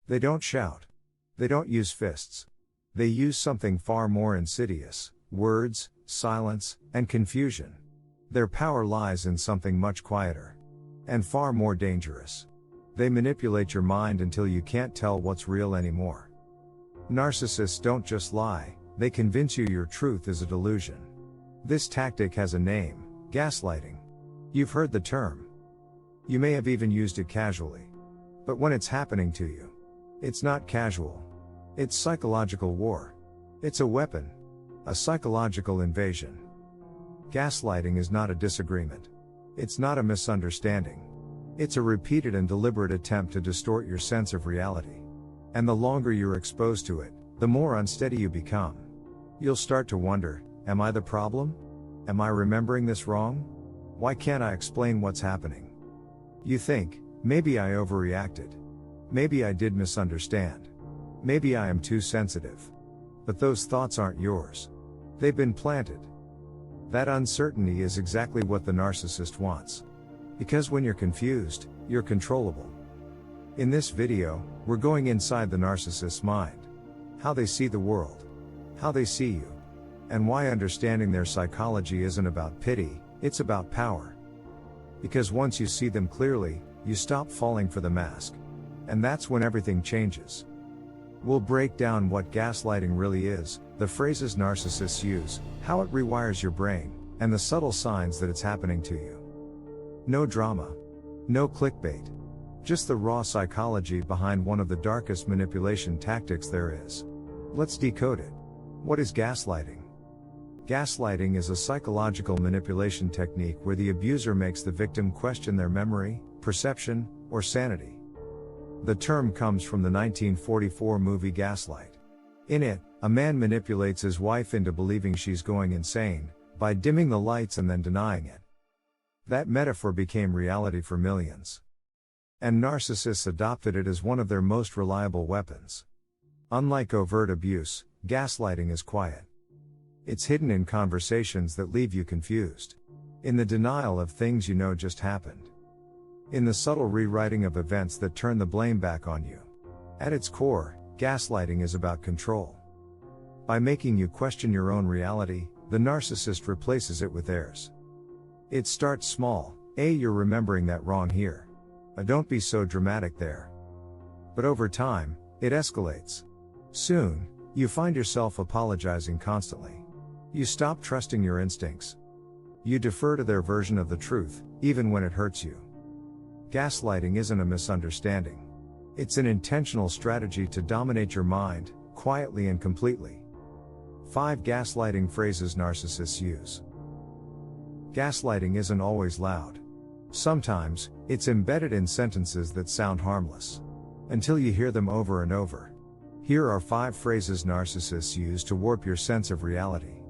They don't shout. They don't use fists. They use something far more insidious: words, silence, and confusion. Their power lies in something much quieter and far more dangerous. They manipulate your mind until you can't tell what's real anymore. Narcissists don't just lie, they convince you your truth is a delusion. This tactic has a name: gaslighting. You've heard the term. You may have even used it casually. But when it's happening to you, it's not casual. It's psychological war. It's a weapon. A psychological invasion. Gaslighting is not a disagreement. It's not a misunderstanding. It's a repeated and deliberate attempt to distort your sense of reality. And the longer you're exposed to it, the more unsteady you become. You'll start to wonder, am I the problem? Am I remembering this wrong? Why can't I explain what's happening? You think, maybe I overreacted. Maybe I did misunderstand. Maybe I am too sensitive. But those thoughts aren't yours. They've been planted. That uncertainty is exactly what the narcissist wants. Because when you're confused, you're controllable. In this video, we're going inside the narcissist's mind. How they see the world. How they see you. And why understanding their psychology isn't about pity, it's about power. Because once you see them clearly, you stop falling for the mask. And that's when everything changes. We'll break down what gaslighting really is, the phrases narcissists use, how it rewires your brain, and the subtle signs that it's happening to you. No drama. No clickbait. Just the raw psychology behind one of the darkest manipulation tactics there is. Let's decode it. What is gaslighting? Gaslighting is a psychological manipulation technique where the abuser makes the victim question their memory, perception, or sanity. The term comes from the 1944 movie Gaslight. In it, a man manipulates his wife into believing she's going insane, by dimming the lights and then denying it. That metaphor became reality for millions. And narcissists adopted it as one of their most reliable weapons. Unlike overt abuse, gaslighting is quiet. It's hidden in conversations that leave you confused. In the denial of things you know just happened. In the subtle rewriting of events that turn the blame back on you. At its core, gaslighting is about control. By making you question your own reality, the narcissist replaces it with theirs. It starts small: you're remembering that wrong here. Don't be so dramatic there. But over time, it escalates. Soon, you find yourself apologizing constantly. You stop trusting your instincts. You defer to their version of the truth, even when it hurts you. Gaslighting isn't a misunderstanding. It's an intentional strategy to dominate your mind, quietly and completely. 5 gaslighting phrases narcissists use. Gaslighting isn't always loud. Sometimes, it's embedded in sentences that sound harmless. Until you hear them over and over. Here are 5 phrases narcissists use to warp your sense of reality.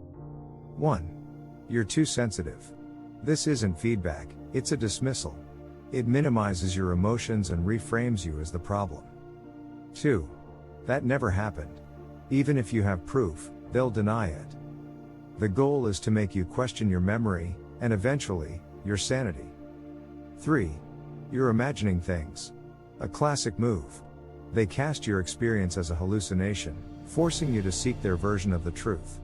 1. You're too sensitive. This isn't feedback, it's a dismissal. It minimizes your emotions and reframes you as the problem. 2. That never happened. Even if you have proof, they'll deny it. The goal is to make you question your memory, and eventually, your sanity. 3. You're imagining things. A classic move. They cast your experience as a hallucination, forcing you to seek their version of the truth.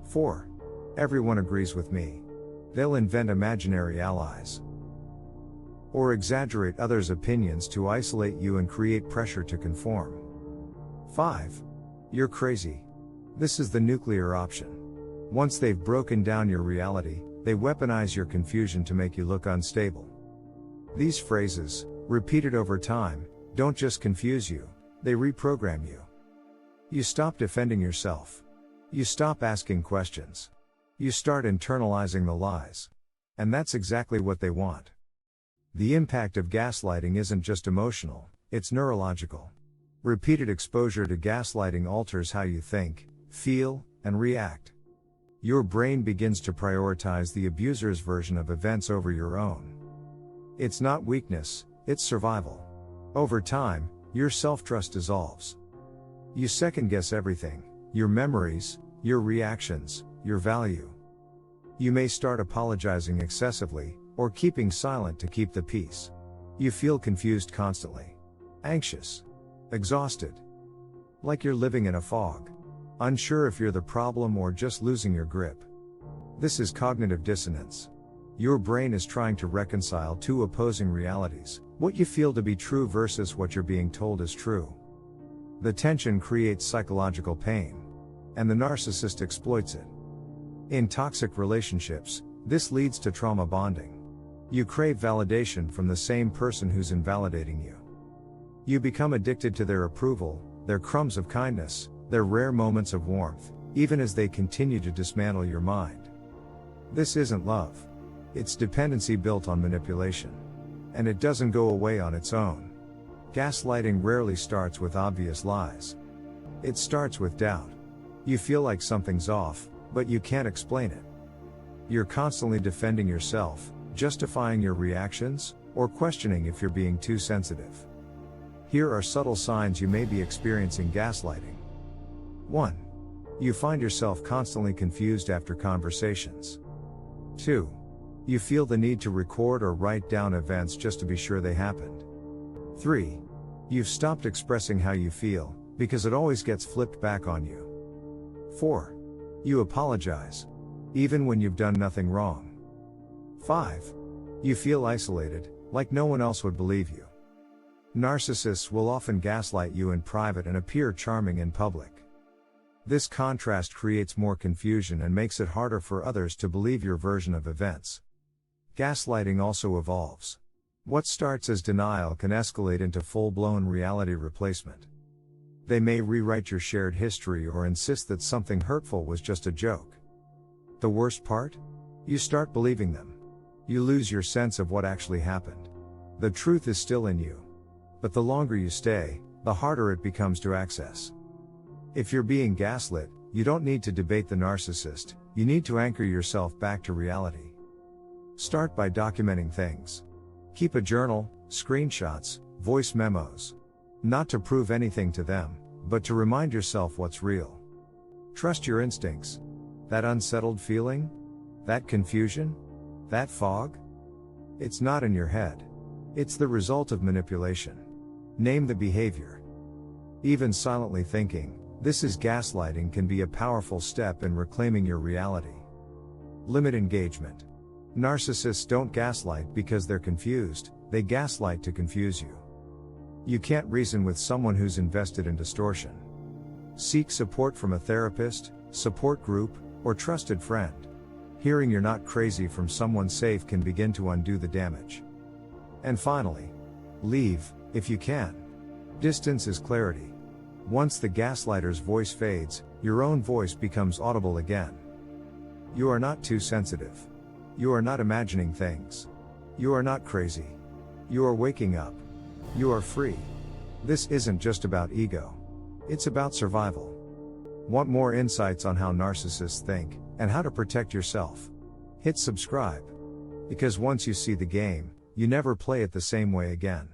4. Everyone agrees with me. They'll invent imaginary allies. Or exaggerate others' opinions to isolate you and create pressure to conform. 5. You're crazy. This is the nuclear option. Once they've broken down your reality, they weaponize your confusion to make you look unstable. These phrases, repeated over time, don't just confuse you, they reprogram you. You stop defending yourself. You stop asking questions. You start internalizing the lies. And that's exactly what they want. The impact of gaslighting isn't just emotional, it's neurological. Repeated exposure to gaslighting alters how you think, feel, and react. Your brain begins to prioritize the abuser's version of events over your own. It's not weakness, it's survival. Over time, your self-trust dissolves. You second-guess everything: your memories, your reactions, your value. You may start apologizing excessively, or keeping silent to keep the peace. You feel confused constantly. Anxious. Exhausted. Like you're living in a fog. Unsure if you're the problem or just losing your grip. This is cognitive dissonance. Your brain is trying to reconcile two opposing realities, what you feel to be true versus what you're being told is true. The tension creates psychological pain. And the narcissist exploits it. In toxic relationships, this leads to trauma bonding. You crave validation from the same person who's invalidating you. You become addicted to their approval, their crumbs of kindness, their rare moments of warmth, even as they continue to dismantle your mind. This isn't love. It's dependency built on manipulation. And it doesn't go away on its own. Gaslighting rarely starts with obvious lies. It starts with doubt. You feel like something's off, but you can't explain it. You're constantly defending yourself, justifying your reactions, or questioning if you're being too sensitive. Here are subtle signs you may be experiencing gaslighting. 1. You find yourself constantly confused after conversations. 2. You feel the need to record or write down events just to be sure they happened. 3. You've stopped expressing how you feel, because it always gets flipped back on you. 4. You apologize, even when you've done nothing wrong. 5. You feel isolated, like no one else would believe you. Narcissists will often gaslight you in private and appear charming in public. This contrast creates more confusion and makes it harder for others to believe your version of events. Gaslighting also evolves. What starts as denial can escalate into full-blown reality replacement. They may rewrite your shared history or insist that something hurtful was just a joke. The worst part? You start believing them. You lose your sense of what actually happened. The truth is still in you. But the longer you stay, the harder it becomes to access. If you're being gaslit, you don't need to debate the narcissist, you need to anchor yourself back to reality. Start by documenting things. Keep a journal, screenshots, voice memos. Not to prove anything to them, but to remind yourself what's real. Trust your instincts. That unsettled feeling? That confusion? That fog? It's not in your head. It's the result of manipulation. Name the behavior. Even silently thinking, "This is gaslighting," can be a powerful step in reclaiming your reality. Limit engagement. Narcissists don't gaslight because they're confused, they gaslight to confuse you. You can't reason with someone who's invested in distortion. Seek support from a therapist, support group, or trusted friend. Hearing you're not crazy from someone safe can begin to undo the damage. And finally, leave, if you can. Distance is clarity. Once the gaslighter's voice fades, your own voice becomes audible again. You are not too sensitive. You are not imagining things. You are not crazy. You are waking up. You are free. This isn't just about ego. It's about survival. Want more insights on how narcissists think, and how to protect yourself? Hit subscribe. Because once you see the game, you never play it the same way again.